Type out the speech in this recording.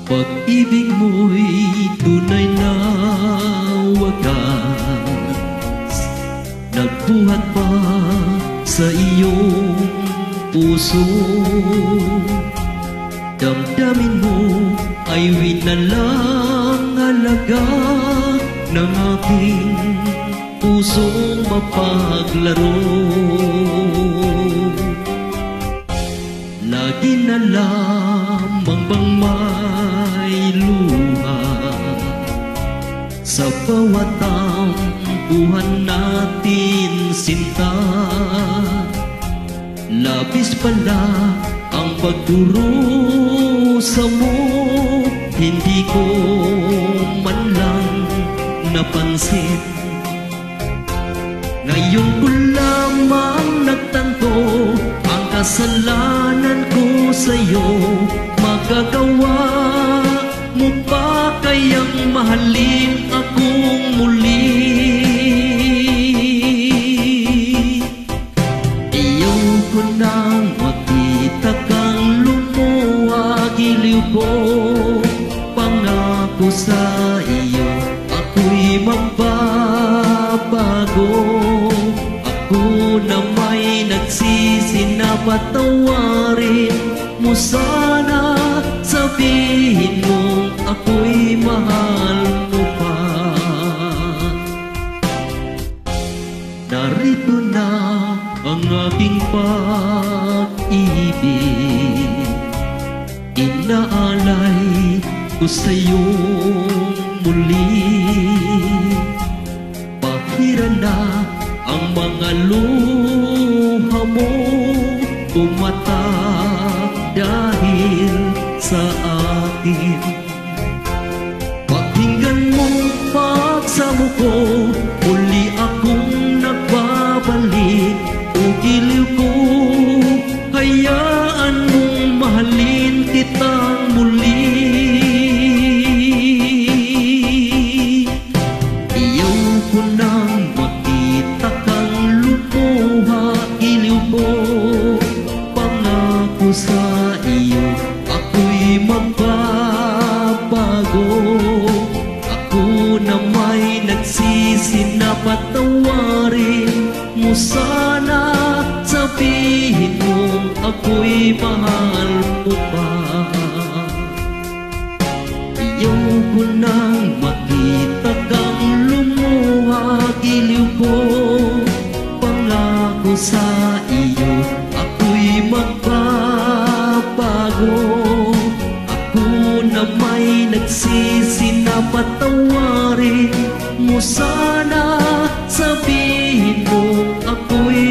Pag-ibig mo'y tunay na wagas, nagbuhat pa sa iyong puso. Damdamin mo ay winalang halaga ng aking pusong mapaglaro. Lagi na lamang bang may luha sa bawat tampuhan natin, sinta? Labis pala ang pagdurusa mo, hindi ko man lang napansin. Ngayon ko lamang nagtanto ang kasalanan ko sa'yo. Magagawa mo pa kayang mahalin akong muli? Ayaw ko nang makita kang lumuha, giliw ko. Pangako sa iyo, ako'y magbabago. Ako na may nagsisi na patawarin mo sana. Sabihin mo ako'y mahal mo pa. Narito na ang aking pag-ibig, inaalay ko sa'yo muli. Pahira na ang mga luha mo, tumatak dahil sa akin. Pakinggan mo pagsamo ko, muli akong nagbabalik. O giliw ko, hayaan mong mahalin kitang muli. Ayaw ko nang makita kang lumuha, giliw ko. Pangako sa iyo, ako'y magbabago. Ako na may nagsisi na patawarin mo sana. Sabihin mo ako'y mahal mo pa. Ayaw ko nang makita kang lumuha, giliw ko. Pangako sa iyo, ako'y magbabago. Ako na may nagsisi na patawarin mo sana. Sabihin mo ako'y